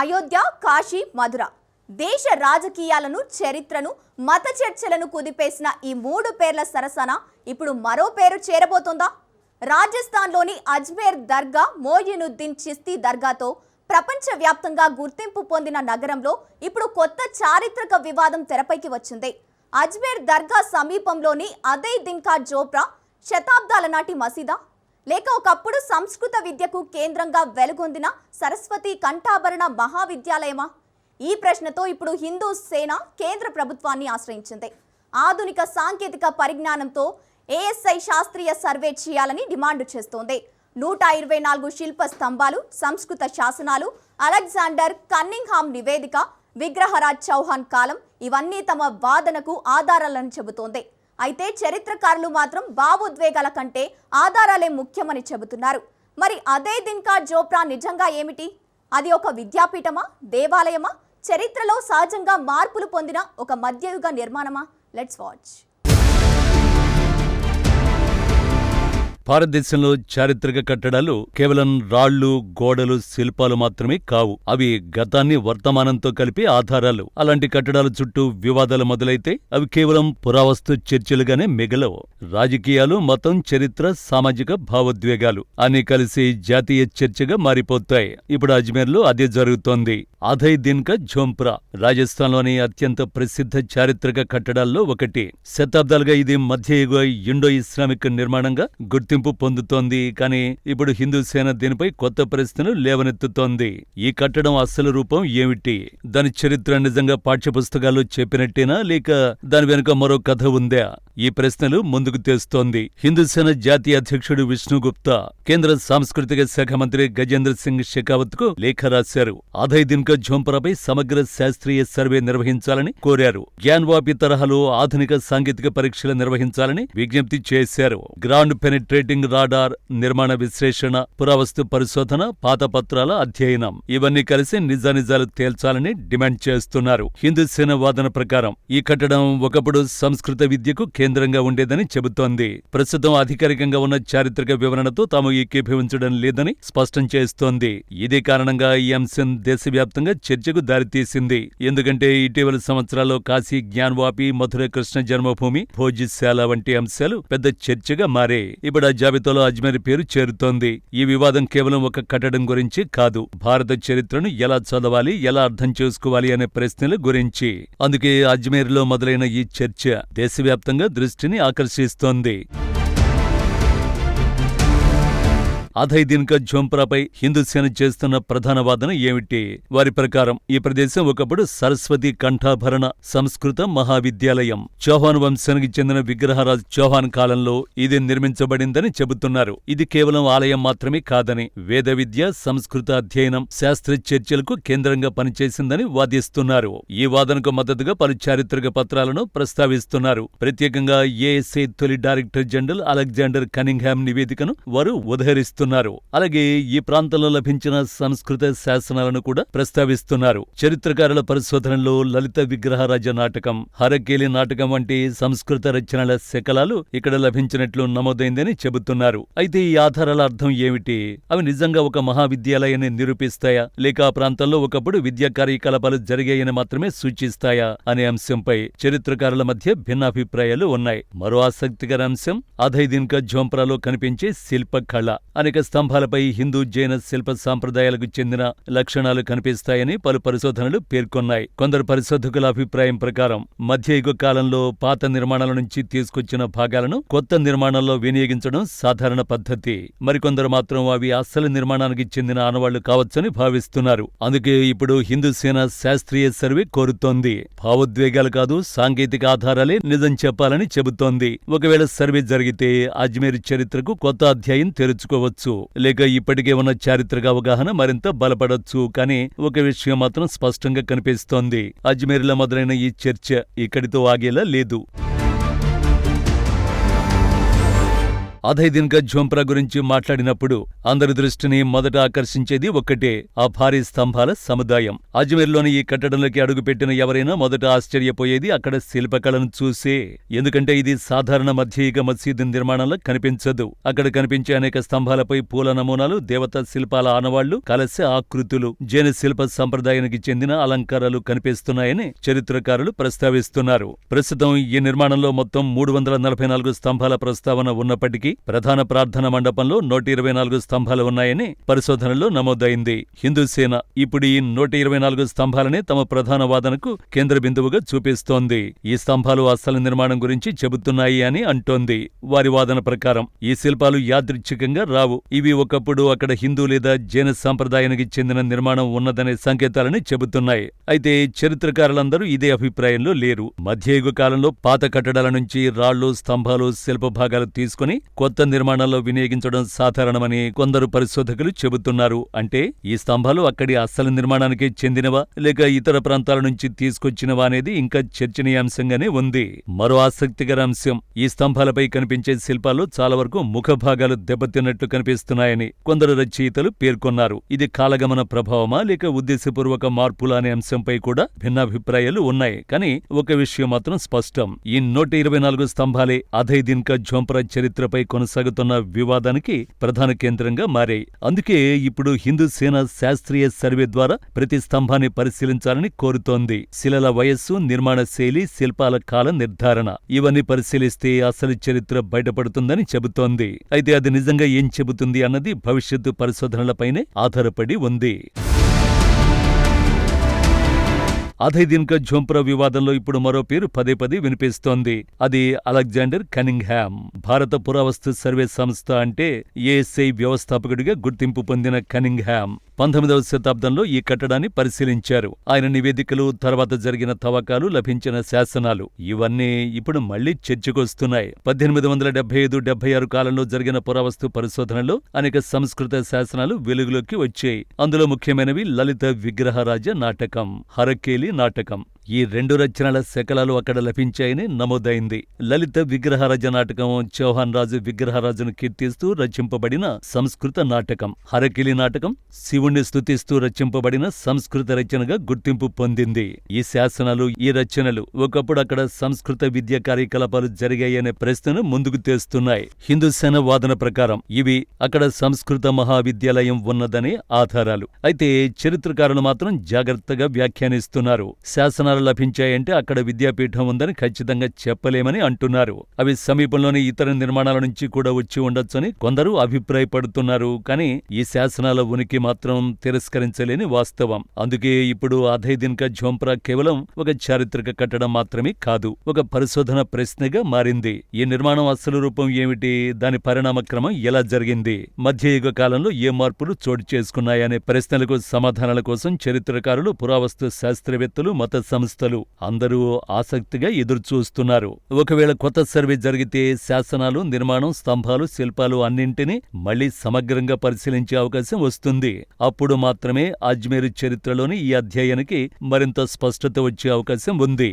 అయోధ్య, కాశీ, మధుర దేశ రాజకీయాలను, చరిత్రను, మత చర్చలను కుదిపేసిన ఈ మూడు పేర్ల సరసన ఇప్పుడు మరో పేరు చేరబోతోందా? రాజస్థాన్లోని అజ్మేర్ దర్గా మోయినుద్దీన్ చిస్తీ దర్గాతో ప్రపంచవ్యాప్తంగా గుర్తింపు పొందిన నగరంలో ఇప్పుడు కొత్త చారిత్రక వివాదం తెరపైకి వచ్చింది. అజ్మేర్ దర్గా సమీపంలోని అదే దిన్కా జోప్రా శతాబ్దాల నాటి మసీదా, లేక ఒకప్పుడు సంస్కృత విద్యకు కేంద్రంగా వెలుగొందిన సరస్వతి కంఠాభరణ మహావిద్యాలయమా? ఈ ప్రశ్నతో ఇప్పుడు హిందూ సేన కేంద్ర ప్రభుత్వాన్ని ఆశ్రయించింది. ఆధునిక సాంకేతిక పరిజ్ఞానంతో ఏఎస్ఐ శాస్త్రీయ సర్వే చేయాలని డిమాండ్ చేస్తోంది. 124 శిల్ప స్తంభాలు, సంస్కృత శాసనాలు, అలెగ్జాండర్ కన్నింగ్హామ్ నివేదిక, విగ్రహరాజ్ చౌహాన్ కాలం ఇవన్నీ తమ వాదనకు ఆధారాలను చెబుతోంది. అయితే చరిత్రకారులు మాత్రం భావోద్వేగాల కంటే ఆధారాలే ముఖ్యమని చెబుతున్నారు. మరి అదే దిన్కా జోప్రా నిజంగా ఏమిటి? అది ఒక విద్యాపీఠమా, దేవాలయమా, చరిత్రలో సహజంగా మార్పులు పొందిన ఒక మధ్యయుగ నిర్మాణమా? Let's watch. భారతదేశంలో చారిత్రక కట్టడాలు కేవలం రాళ్లు, గోడలు, శిల్పాలు మాత్రమే కావు. అవి గతాన్ని వర్తమానంతో కలిపి ఆధారాలు. అలాంటి కట్టడాల చుట్టూ వివాదాలు మొదలైతే అవి కేవలం పురావస్తు చర్చలుగానే మిగలవు. రాజకీయాలు, మతం, చరిత్ర, సామాజిక భావోద్వేగాలు అన్నీ కలిసి జాతీయ చర్చగా మారిపోతాయి. ఇప్పుడు అజ్మేర్లో అదే జరుగుతోంది. అధై దిన్కా జోప్రా రాజస్థాన్లోని అత్యంత ప్రసిద్ధ చారిత్రక కట్టడాల్లో ఒకటి. శతాబ్దాలుగా ఇది మధ్యయుగ ఇండో ఇస్లామిక్ నిర్మాణంగా గుర్తింపు పొందుతోంది. కానీ ఇప్పుడు హిందూ సేన దీనిపై కొత్త ప్రశ్నలు లేవనెత్తుతోంది. ఈ కట్టడం అసలు రూపం ఏమిటి? దాని చరిత్ర నిజంగా పాఠ్యపుస్తకాల్లో చెప్పినట్టేనా, లేక దాని వెనుక మరో కథ ఉందా? ఈ ప్రశ్నలు ముందుకు తెస్తోంది. హిందూ సేన జాతీయ అధ్యక్షుడు విష్ణు గుప్తా కేంద్ర సాంస్కృతిక శాఖ మంత్రి గజేంద్ర సింగ్ షెకావత్ కు లేఖ రాశారు. అధై దిన్కా జోప్రాపై సమగ్ర శాస్త్రీయ సర్వే నిర్వహించాలని కోరారు. జ్ఞాన్వాపి తరహాలో ఆధునిక సాంకేతిక పరీక్షలు నిర్వహించాలని విజ్ఞప్తి చేశారు. గ్రౌండ్ పెనిట్రేటింగ్ రాడార్, నిర్మాణ విశ్లేషణ, పురావస్తు పరిశోధన, పాత పత్రాల అధ్యయనం ఇవన్నీ కలిసి నిజానిజాలు తేల్చాలని డిమాండ్ చేస్తున్నారు. హిందూ సేన వాదన ప్రకారం ఈ కట్టడం ఒకప్పుడు సంస్కృత విద్యకు కేంద్రంగా ఉండేదని చెబుతోంది. ప్రస్తుతం అధికారికంగా ఉన్న చారిత్రక వివరణతో తాము ఏకీభవించడం లేదని స్పష్టం చేస్తోంది. ఇదే కారణంగా ఈ అంశం దేశవ్యాప్తంగా చర్చకు దారితీసింది. ఎందుకంటే ఇటీవల సంవత్సరాల్లో కాశీ, జ్ఞాన్వాపి, మధుర కృష్ణ జన్మభూమి, భోజశాల వంటి అంశాలు పెద్ద చర్చగా మారే. ఇప్పుడు ఆ జాబితాలో అజ్మేర్ పేరు చేరుతోంది. ఈ వివాదం కేవలం ఒక కట్టడం గురించి కాదు, భారత చరిత్రను ఎలా చదవాలి, ఎలా అర్థం చేసుకోవాలి అనే ప్రశ్నల గురించి. అందుకే అజ్మేర్లో మొదలైన ఈ చర్చ దేశవ్యాప్తంగా దృష్టిని ఆకర్షిస్తోంది. అధై దిన్కా జోప్రాపై హిందూ సేన చేస్తున్న ప్రధాన వాదన ఏమిటి? వారి ప్రకారం ఈ ప్రదేశం ఒకప్పుడు సరస్వతి కంఠాభరణ సంస్కృత మహావిద్యాలయం. చౌహాన్ వంశానికి చెందిన విగ్రహరాజ్ చౌహాన్ కాలంలో ఇది నిర్మించబడిందని చెబుతున్నారు. ఇది కేవలం ఆలయం మాత్రమే కాదని, వేద విద్య, సంస్కృత అధ్యయనం, శాస్త్ర చర్చలకు కేంద్రంగా పనిచేసిందని వాదిస్తున్నారు. ఈ వాదనకు మద్దతుగా పలు చారిత్రక పత్రాలను ప్రస్తావిస్తున్నారు. ప్రత్యేకంగా ఏఎస్ఐ తొలి డైరెక్టర్ జనరల్ అలెగ్జాండర్ కన్నింగ్హామ్ నివేదికను వారు ఉదహరిస్తున్నారు. అలాగే ఈ ప్రాంతంలో లభించిన సంస్కృత శాసనాలను కూడా ప్రస్తావిస్తున్నారు. చరిత్రకారుల పరిశోధనలో లలిత విగ్రహరాజ నాటకం, హరకేలి నాటకం వంటి సంస్కృత రచనల శకలాలు ఇక్కడ లభించినట్లు నమోదైందని చెబుతున్నారు. అయితే ఈ ఆధారాల అర్థం ఏమిటి? అవి నిజంగా ఒక మహావిద్యాలయాన్ని నిరూపిస్తాయా, లేక ఆ ప్రాంతంలో ఒకప్పుడు విద్యా కార్యకలాపాలు జరిగాయని మాత్రమే సూచిస్తాయా అనే అంశంపై చరిత్రకారుల మధ్య భిన్నాభిప్రాయాలు ఉన్నాయి. మరో ఆసక్తికర అంశం అధై దిన్కా జోప్రాలో కనిపించే శిల్పకళ. అనేక స్తంభాలపై హిందూ, జైన శిల్ప సాంప్రదాయాలకు చెందిన లక్షణాలు కనిపిస్తాయని పలు పరిశోధనలు పేర్కొన్నాయి. కొందరు పరిశోధకుల అభిప్రాయం ప్రకారం మధ్యయుగ కాలంలో పాత నిర్మాణాల నుంచి తీసుకొచ్చిన భాగాలను కొత్త నిర్మాణాల్లో వినియోగించడం సాధారణ పద్ధతి. మరికొందరు మాత్రం అవి అసలు నిర్మాణానికి చెందిన ఆనవాళ్లు కావచ్చని భావిస్తున్నారు. అందుకే ఇప్పుడు హిందూ సేన శాస్త్రీయ సర్వే కోరుతోంది. భావోద్వేగాలు కాదు, సాంకేతిక ఆధారాలే నిజం చెప్పాలని చెబుతోంది. ఒకవేళ సర్వే జరిగితే అజ్మేర్ చరిత్రకు కొత్త అధ్యాయం తెరుచుకోవచ్చు, లేక ఇప్పటికే ఉన్న చారిత్రక అవగాహన మరింత బలపడొచ్చు. కానీ ఒక విషయం మాత్రం స్పష్టంగా కనిపిస్తోంది. అజ్మేర్లో మొదలైన ఈ చర్చ ఇక్కడితో ఆగేలా లేదు. అధయ్ దిన్ కా ఝోంప్రా గురించి మాట్లాడినప్పుడు అందరి దృష్టిని మొదట ఆకర్షించేది ఒక్కటే, ఆ భారీ స్తంభాల సముదాయం. అజ్మీర్లోని ఈ కట్టడంలోకి అడుగుపెట్టిన ఎవరైనా మొదట ఆశ్చర్యపోయేది అక్కడ శిల్పకళను చూసే. ఎందుకంటే ఇది సాధారణ మధ్యయుగ మసీదు నిర్మాణంలో కనిపించదు. అక్కడ కనిపించే అనేక స్తంభాలపై పూల నమూనాలు, దేవతా శిల్పాల ఆనవాళ్లు, కలశ ఆకృతులు, జైన శిల్ప సంప్రదాయానికి చెందిన అలంకారాలు కనిపిస్తున్నాయని చరిత్రకారులు ప్రస్తావిస్తున్నారు. ప్రస్తుతం ఈ నిర్మాణంలో మొత్తం 344 స్తంభాల ప్రస్తావన ఉన్నప్పటికీ ప్రధాన ప్రార్థన మండపంలో 124 స్తంభాలు ఉన్నాయని పరిశోధనల్లో నమోదైంది. హిందూ సేన ఇప్పుడు ఈ 124 స్తంభాలనే తమ ప్రధాన వాదనకు కేంద్ర బిందువుగా చూపిస్తోంది. ఈ స్తంభాలు అసలు నిర్మాణం గురించి చెబుతున్నాయి అని అంటోంది. వారి వాదన ప్రకారం ఈ శిల్పాలు యాదృచ్ఛికంగా రావు. ఇవి ఒకప్పుడు అక్కడ హిందూ లేదా జైన సంప్రదాయానికి చెందిన నిర్మాణం ఉన్నదనే సంకేతాలని చెబుతున్నాయి. అయితే చరిత్రకారులందరూ ఇదే అభిప్రాయంలో లేరు. మధ్యయుగ కాలంలో పాత కట్టడాల నుంచి రాళ్లు, స్తంభాలు, శిల్ప భాగాలు తీసుకుని కొత్త నిర్మాణాల్లో వినియోగించడం సాధారణమని కొందరు పరిశోధకులు చెబుతున్నారు. అంటే ఈ స్తంభాలు అక్కడి అసలు నిర్మాణానికి చెందినవా లేక ఇతర ప్రాంతాల నుంచి తీసుకొచ్చినవా అనేది ఇంకా చర్చనీయాంశంగానే ఉంది. మరో ఆసక్తికర అంశం, ఈ స్తంభాలపై కనిపించే శిల్పాల్లో చాలా వరకు ముఖ భాగాలు దెబ్బతిన్నట్లు కనిపిస్తున్నాయని కొందరు రచయితలు పేర్కొన్నారు. ఇది కాలగమన ప్రభావమా లేక ఉద్దేశపూర్వక మార్పులా అనే అంశంపై కూడా భిన్నాభిప్రాయాలు ఉన్నాయి. కానీ ఒక విషయం మాత్రం స్పష్టం, ఈ 124 స్తంభాలే అధయ్ దిన్ కా ఝోంప్రా చరిత్రపై కొనసాగుతున్న వివాదానికి ప్రధాన కేంద్రంగా మారాయి. అందుకే ఇప్పుడు హిందూ సేన శాస్త్రీయ సర్వే ద్వారా ప్రతి స్తంభాన్ని పరిశీలించాలని కోరుతోంది. శిలల వయస్సు, నిర్మాణ శైలి, శిల్పాల కాల నిర్ధారణ ఇవన్నీ పరిశీలిస్తే అసలు చరిత్ర బయటపడుతుందని చెబుతోంది. అయితే అది నిజంగా ఏం చెబుతుంది అన్నది భవిష్యత్తు పరిశోధనలపైనే ఆధారపడి ఉంది. అధయ్ దిన్ కా ఝోంప్రా వివాదంలో ఇప్పుడు మరో పేరు పదే పదే వినిపిస్తోంది. అది అలెగ్జాండర్ కనింగ్హామ్. భారత పురావస్తు సర్వే సంస్థ అంటే ఏఎస్ఐ వ్యవస్థాపకుడిగా గుర్తింపు పొందిన కనింగ్హామ్ 19వ శతాబ్దంలో ఈ కట్టడాన్ని పరిశీలించారు. ఆయన నివేదికలు, తర్వాత జరిగిన తవ్వకాలు, లభించిన శాసనాలు ఇవన్నీ ఇప్పుడు మళ్లీ చర్చకొస్తున్నాయి. 1875-76 కాలంలో జరిగిన పురావస్తు పరిశోధనలో అనేక సంస్కృత శాసనాలు వెలుగులోకి వచ్చాయి. అందులో ముఖ్యమైనవి లలిత విగ్రహరాజ నాటకం, హరకేలి నాటకం. ఈ 2 రచనల శకలాలు అక్కడ లభించాయని నమోదైంది. లలిత విగ్రహరాజ నాటకం చౌహాన్ రాజు విగ్రహరాజును కీర్తిస్తూ రచింపబడిన సంస్కృత నాటకం. హరకిలి నాటకం శివుణ్ణి స్తుతిస్తూ రచింపబడిన సంస్కృత రచనగా గుర్తింపు పొందింది. ఈ శాసనాలు, ఈ రచనలు ఒకప్పుడు అక్కడ సంస్కృత విద్యా కార్యకలాపాలు జరిగాయనే ప్రశ్నను ముందుకు తెస్తున్నాయి. హిందూ సేన వాదన ప్రకారం ఇవి అక్కడ సంస్కృత మహావిద్యాలయం ఉన్నదనే ఆధారాలు. అయితే చరిత్రకారులు మాత్రం జాగ్రత్తగా వ్యాఖ్యానిస్తున్నారు. శాసనాలు లభించాయంటే అక్కడ విద్యాపీఠం ఉందని ఖచ్చితంగా చెప్పలేమని అంటున్నారు. అవి సమీపంలోని ఇతర నిర్మాణాల నుంచి కూడా వచ్చి ఉండొచ్చని కొందరు అభిప్రాయపడుతున్నారు. కానీ ఈ శాసనాల ఉనికి మాత్రం తిరస్కరించలేని వాస్తవం. అందుకే ఇప్పుడు అధయ్ దిన్ కా ఝోంప్రా కేవలం ఒక చారిత్రక కట్టడం మాత్రమే కాదు, ఒక పరిశోధన ప్రశ్నగా మారింది. ఈ నిర్మాణం అసలు రూపం ఏమిటి, దాని పరిణామ క్రమం ఎలా జరిగింది, మధ్యయుగ కాలంలో ఏ మార్పులు చోటు చేసుకున్నాయనే ప్రశ్నలకు సమాధానాల కోసం చరిత్రకారులు, పురావస్తు శాస్త్రవేత్తలు, మత సంస్థలు అందరూ ఆసక్తిగా ఎదురుచూస్తున్నారు. ఒకవేళ కొత్త సర్వే జరిగితే శాసనాలు, నిర్మాణం, స్తంభాలు, శిల్పాలు అన్నింటినీ మళ్లీ సమగ్రంగా పరిశీలించే అవకాశం వస్తుంది. అప్పుడు మాత్రమే అజ్మీర్ చరిత్రలోని ఈ అధ్యాయానికి మరింత స్పష్టత వచ్చే అవకాశం ఉంది.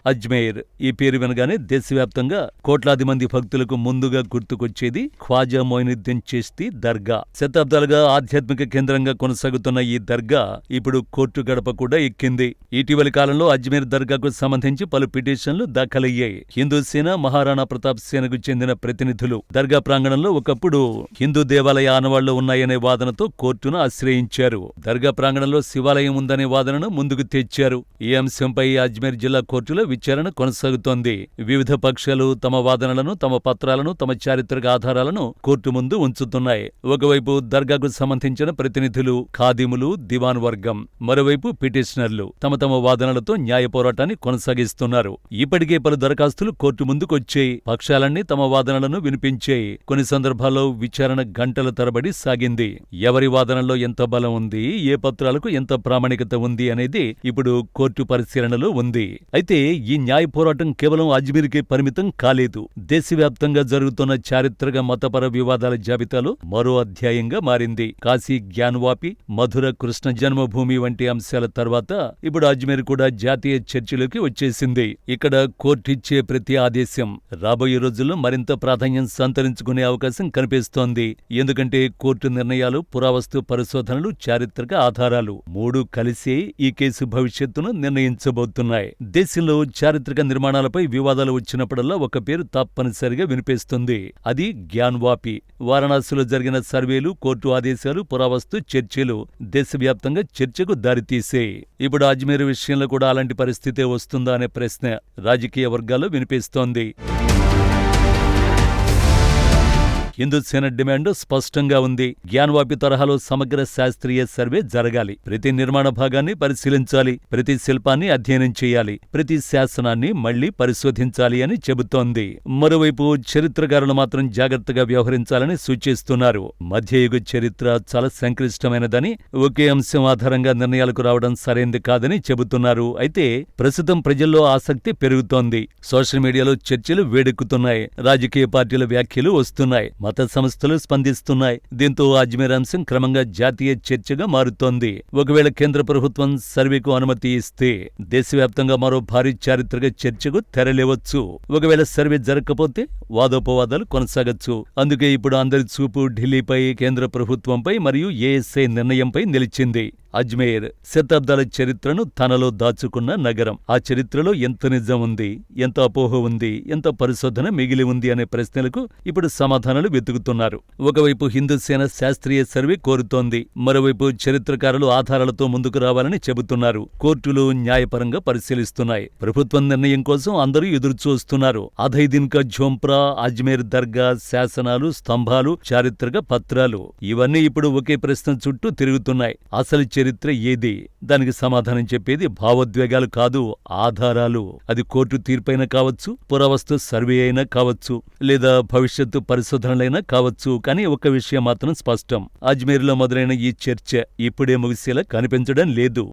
అజ్మేర్ ఈ పేరు వినగానే దేశవ్యాప్తంగా కోట్లాది మంది భక్తులకు ముందుగా గుర్తుకొచ్చేది ఖ్వాజా మొయినుద్దీన్ చిష్తి దర్గా. శతాబ్దాలుగా ఆధ్యాత్మిక కేంద్రంగా కొనసాగుతున్న ఈ దర్గా ఇప్పుడు కోర్టు గడప కూడా ఎక్కింది. ఇటీవలి కాలంలో అజ్మీర్ దర్గాకు సంబంధించి పలు పిటిషన్లు దాఖలయ్యాయి. హిందూ సేన, మహారాణా ప్రతాప్ సేనకు చెందిన ప్రతినిధులు దర్గా ప్రాంగణంలో ఒకప్పుడు హిందూ దేవాలయ ఆనవాళ్లు ఉన్నాయనే వాదనతో కోర్టును ఆశ్రయించారు. దర్గా ప్రాంగణంలో శివాలయం ఉందనే వాదనను ముందుకు తెచ్చారు. ఈ అంశంపై అజ్మీర్ జిల్లా కోర్టులో విచారణ కొనసాగుతోంది. వివిధ పక్షాలు తమ వాదనలను, తమ పత్రాలను, తమ చారిత్రక ఆధారాలను కోర్టు ముందు ఉంచుతున్నాయి. ఒకవైపు దర్గాకు సంబంధించిన ప్రతినిధులు, ఖాదిములు, దివాన్ వర్గం, మరోవైపు పిటిషనర్లు తమ తమ వాదనలతో న్యాయ పోరాటాన్ని కొనసాగిస్తున్నారు. ఇప్పటికే పలు దరఖాస్తులు కోర్టు ముందుకొచ్చాయి. పక్షాలన్నీ తమ వాదనలను వినిపించాయి. కొన్ని సందర్భాల్లో విచారణ గంటల తరబడి సాగింది. ఎవరి వాదనలో ఎంత బలం ఉంది, ఏ పత్రాలకు ఎంత ప్రామాణికత ఉంది అనేది ఇప్పుడు కోర్టు పరిశీలనలో ఉంది. అయితే ఈ న్యాయ పోరాటం కేవలం అజ్మీర్కే పరిమితం కాలేదు. దేశవ్యాప్తంగా జరుగుతున్న చారిత్రక మతపర వివాదాల జాబితాలో మరో అధ్యాయంగా మారింది. కాశీ జ్ఞానవాపి, మధుర కృష్ణ జన్మభూమి వంటి అంశాల తర్వాత ఇప్పుడు అజ్మీర్ కూడా జాతీయ చర్చలోకి వచ్చేసింది. ఇక్కడ కోర్టిచ్చే ప్రతి ఆదేశం రాబోయే రోజుల్లో మరింత ప్రాధాన్యం సంతరించుకునే అవకాశం కనిపిస్తోంది. ఎందుకంటే కోర్టు నిర్ణయాలు, పురావస్తు పరిశోధనలు, చారిత్రక ఆధారాలు మూడు కలిసే ఈ కేసు భవిష్యత్తును నిర్ణయించబోతున్నాయి. దేశంలో చారిత్రక నిర్మాణాలపై వివాదాలు వచ్చినప్పుడల్లా ఒక పేరు తప్పనిసరిగా వినిపిస్తుంది. అది జ్ఞాన్వాపి. వారణాసిలో జరిగిన సర్వేలు, కోర్టు ఆదేశాలు, పురావస్తు చర్చలు దేశవ్యాప్తంగా చర్చకు దారితీసే. ఇప్పుడు అజ్మీర్ విషయంలో కూడా అలాంటి పరిస్థితే వస్తుందా అనే ప్రశ్న రాజకీయ వర్గాల్లో వినిపిస్తోంది. హిందూ సేన డిమాండ్ స్పష్టంగా ఉంది. జ్ఞానవాపి తరహాలో సమగ్ర శాస్త్రీయ సర్వే జరగాలి. ప్రతి నిర్మాణ భాగాన్ని పరిశీలించాలి, ప్రతి శిల్పాన్ని అధ్యయనం చేయాలి, ప్రతి శాసనాన్ని మళ్లీ పరిశోధించాలి అని చెబుతోంది. మరోవైపు చరిత్రకారులు మాత్రం జాగ్రత్తగా వ్యవహరించాలని సూచిస్తున్నారు. మధ్యయుగ చరిత్ర చాలా సంక్లిష్టమైనదని, ఒకే అంశం ఆధారంగా నిర్ణయాలకు రావడం సరైంది కాదని చెబుతున్నారు. అయితే ప్రస్తుతం ప్రజల్లో ఆసక్తి పెరుగుతోంది. సోషల్ మీడియాలో చర్చలు వేడెక్కుతున్నాయి. రాజకీయ పార్టీల వ్యాఖ్యలు వస్తున్నాయి. మత సంస్థలు స్పందిస్తున్నాయి. దీంతో అజ్మీర్ అంశం క్రమంగా జాతీయ చర్చగా మారుతోంది. ఒకవేళ కేంద్ర ప్రభుత్వం సర్వేకు అనుమతి ఇస్తే దేశవ్యాప్తంగా మరో భారీ చారిత్రక చర్చకు తెరలేవచ్చు. ఒకవేళ సర్వే జరగకపోతే వాదోపవాదాలు కొనసాగొచ్చు. అందుకే ఇప్పుడు అందరి చూపు ఢిల్లీపై, కేంద్ర ప్రభుత్వంపై మరియు ఏఎస్ఐ నిర్ణయంపై నిలిచింది. అజ్మీర్ శతాబ్దాల చరిత్రను తనలో దాచుకున్న నగరం. ఆ చరిత్రలో ఎంత నిజం ఉంది, ఎంత అపోహ ఉంది, ఎంత పరిశోధన మిగిలి ఉంది అనే ప్రశ్నలకు ఇప్పుడు సమాధానాలు వెతుకుతున్నారు. ఒకవైపు హిందూ సేన శాస్త్రీయ సర్వే కోరుతోంది. మరోవైపు చరిత్రకారులు ఆధారాలతో ముందుకు రావాలని చెబుతున్నారు. కోర్టులు న్యాయపరంగా పరిశీలిస్తున్నాయి. ప్రభుత్వం నిర్ణయం కోసం అందరూ ఎదురుచూస్తున్నారు. అధైదిన్ కా ఝోంప్రా, అజ్మీర్ దర్గా, శాసనాలు, స్తంభాలు, చారిత్రక పత్రాలు ఇవన్నీ ఇప్పుడు ఒకే ప్రశ్న చుట్టూ తిరుగుతున్నాయి. అసలు చరిత్ర ఏది? దానికి సమాధానం చెప్పేది భావోద్వేగాలు కాదు, ఆధారాలు. అది కోర్టు తీర్పైనా కావచ్చు, పురావస్తు సర్వే అయినా కావచ్చు, లేదా భవిష్యత్తు పరిశోధనలైనా కావచ్చు. కానీ ఒక విషయం మాత్రం స్పష్టం. అజ్మీర్లో మొదలైన ఈ చర్చ ఇప్పుడే ముగిసేలా కనిపించడం లేదు.